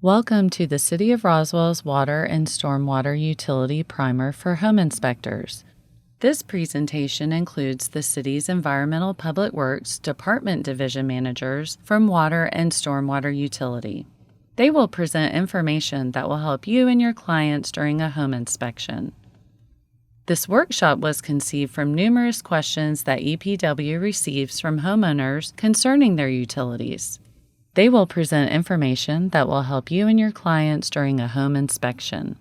Welcome to the City of Roswell's Water and Stormwater Utility Primer for Home Inspectors. This presentation includes the city's Environmental Public Works Department Division Managers from Water and Stormwater Utility. They will present information that will help you and your clients during a home inspection. This workshop was conceived from numerous questions that EPW receives from homeowners concerning their utilities. They will present information that will help you and your clients during a home inspection.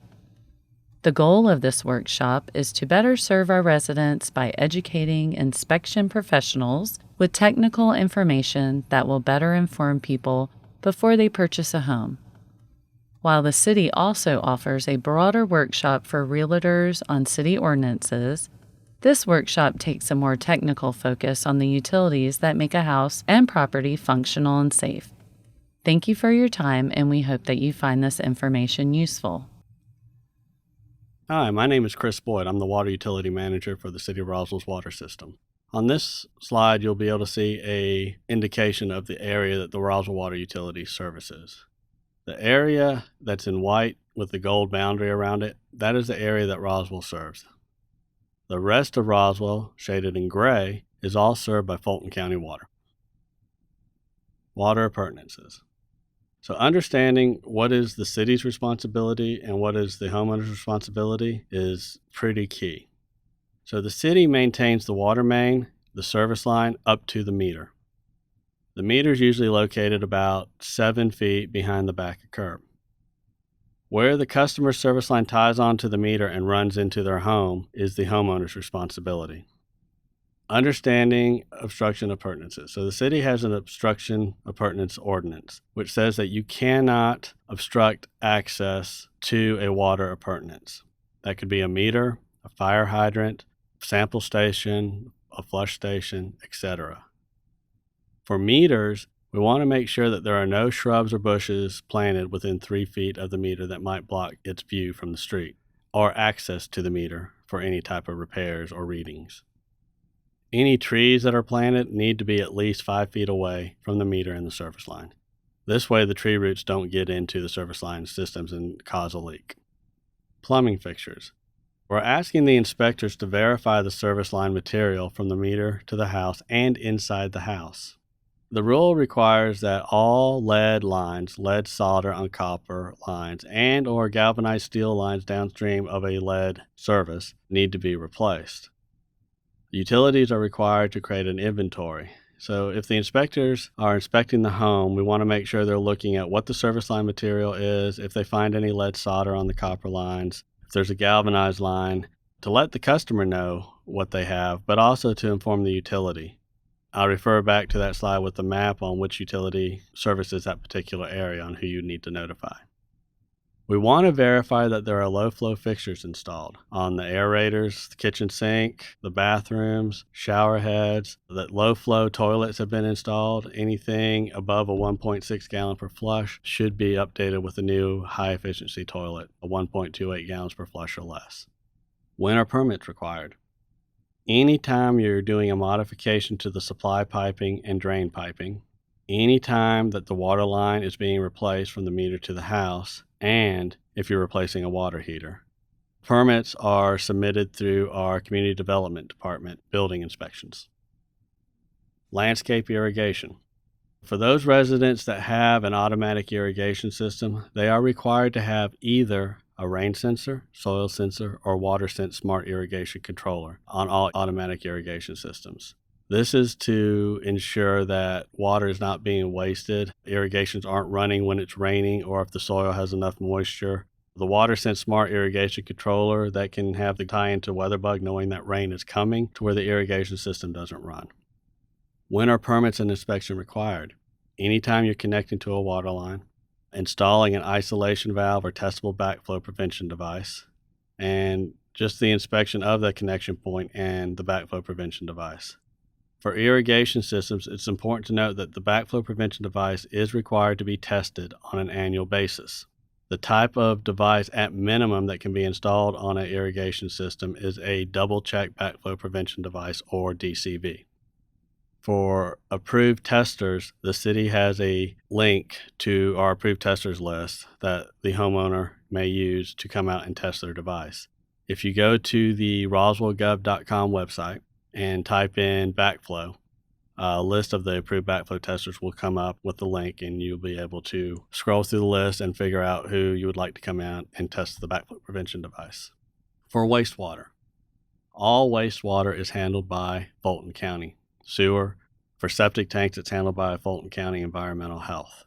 The goal of this workshop is to better serve our residents by educating inspection professionals with technical information that will better inform people before they purchase a home. While the city also offers a broader workshop for realtors on city ordinances, this workshop takes a more technical focus on the utilities that make a house and property functional and safe. Thank you for your time, and we hope that you find this information useful. Hi, my name is Chris Boyd. I'm the Water Utility Manager for the City of Roswell's water system. On this slide, you'll be able to see an indication of the area that the Roswell Water Utility services. The area that's in white with the gold boundary around it, that is the area that Roswell serves. The rest of Roswell, shaded in gray, is all served by Fulton County Water. Water Pertinences. So understanding what is the city's responsibility and what is the homeowner's responsibility is pretty key. So the city maintains the water main, the service line, up to the meter. The meter is usually located about 7 feet behind the back of curb. Where the customer's service line ties onto the meter and runs into their home is the homeowner's responsibility. Understanding obstruction appurtenances. So the city has an obstruction appurtenance ordinance, which says that you cannot obstruct access to a water appurtenance. That could be a meter, a fire hydrant, sample station, a flush station, etc. For meters, we want to make sure that there are no shrubs or bushes planted within 3 feet of the meter that might block its view from the street or access to the meter for any type of repairs or readings. Any trees that are planted need to be at least 5 feet away from the meter and the service line. This way the tree roots don't get into the service line systems and cause a leak. Plumbing fixtures. We're asking the inspectors to verify the service line material from the meter to the house and inside the house. The rule requires that all lead lines, lead solder on copper lines, and or galvanized steel lines downstream of a lead service need to be replaced. Utilities are required to create an inventory. So if the inspectors are inspecting the home, we want to make sure they're looking at what the service line material is, if they find any lead solder on the copper lines, if there's a galvanized line, to let the customer know what they have, but also to inform the utility. I'll refer back to that slide with the map on which utility services that particular area on who you need to notify. We want to verify that there are low-flow fixtures installed on the aerators, the kitchen sink, the bathrooms, shower heads, that low-flow toilets have been installed. Anything above a 1.6 gallon per flush should be updated with a new high-efficiency toilet, a 1.28 gallons per flush or less. When are permits required? Anytime you're doing a modification to the supply piping and drain piping, anytime that the water line is being replaced from the meter to the house, and if you're replacing a water heater. Permits are submitted through our Community Development Department building inspections. Landscape irrigation. For those residents that have an automatic irrigation system, they are required to have either a rain sensor, soil sensor, or WaterSense smart irrigation controller on all automatic irrigation systems. This is to ensure that water is not being wasted, irrigations aren't running when it's raining, or if the soil has enough moisture. The WaterSense Smart Irrigation Controller that can have the tie into WeatherBug knowing that rain is coming to where the irrigation system doesn't run. When are permits and inspection required? Anytime you're connecting to a water line, installing an isolation valve or testable backflow prevention device, and just the inspection of the connection point and the backflow prevention device. For irrigation systems, it's important to note that the backflow prevention device is required to be tested on an annual basis. The type of device at minimum that can be installed on an irrigation system is a double-check backflow prevention device, or DCB. For approved testers, the city has a link to our approved testers list that the homeowner may use to come out and test their device. If you go to the roswellgov.com website and type in backflow, a list of the approved backflow testers will come up with the link, and you'll be able to scroll through the list and figure out who you would like to come out and test the backflow prevention device. For wastewater, all wastewater is handled by Fulton County. Sewer, for septic tanks, it's handled by Fulton County Environmental Health.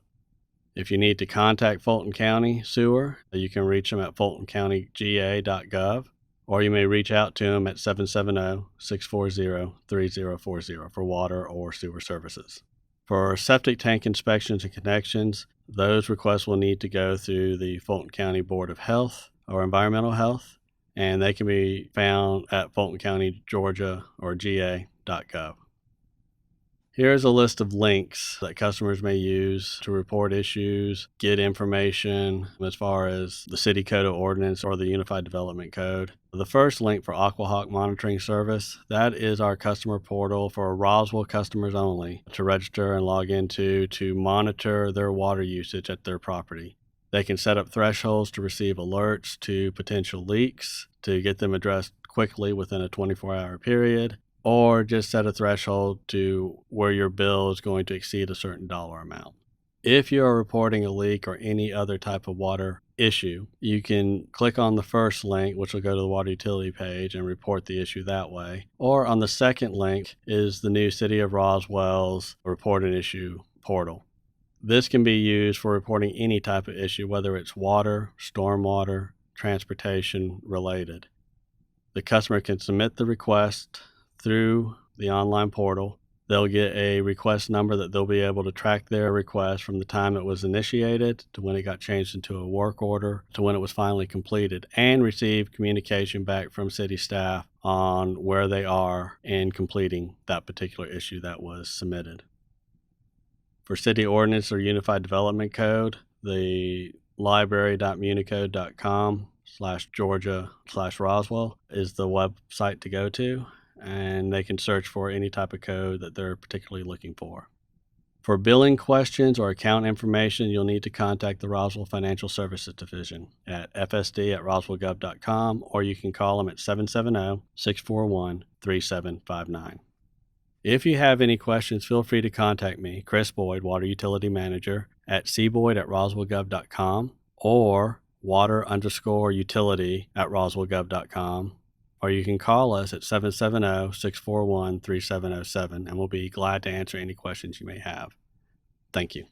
If you need to contact Fulton County Sewer, you can reach them at fultoncountygA.gov, or you may reach out to them at 770-640-3040 for water or sewer services. For septic tank inspections and connections, those requests will need to go through the Fulton County Board of Health or Environmental Health, and they can be found at Fulton County, Georgia, or GA.gov. Here's a list of links that customers may use to report issues, get information as far as the City Code of Ordinance or the Unified Development Code. The first link for Aquahawk Monitoring Service, that is our customer portal for Roswell customers only to register and log into to monitor their water usage at their property. They can set up thresholds to receive alerts to potential leaks to get them addressed quickly within a 24-hour period, or just set a threshold to where your bill is going to exceed a certain dollar amount. If you are reporting a leak or any other type of water issue, you can click on the first link, which will go to the water utility page, and report the issue that way. Or on the second link is the new City of Roswell's Report an Issue portal. This can be used for reporting any type of issue, whether it's water, stormwater, transportation related. The customer can submit the request through the online portal. They'll get a request number that they'll be able to track their request from the time it was initiated to when it got changed into a work order to when it was finally completed, and receive communication back from city staff on where they are in completing that particular issue that was submitted. For City Ordinance or Unified Development Code, the library.municode.com/Georgia/Roswell is the website to go to, and they can search for any type of code that they're particularly looking for. For billing questions or account information, you'll need to contact the Roswell Financial Services Division at fsd@roswellgov.com, or you can call them at 770-641-3759. If you have any questions, feel free to contact me, Chris Boyd, Water Utility Manager, at cboyd@roswellgov.com or water_utility@roswellgov.com, or you can call us at 770-641-3707, and we'll be glad to answer any questions you may have. Thank you.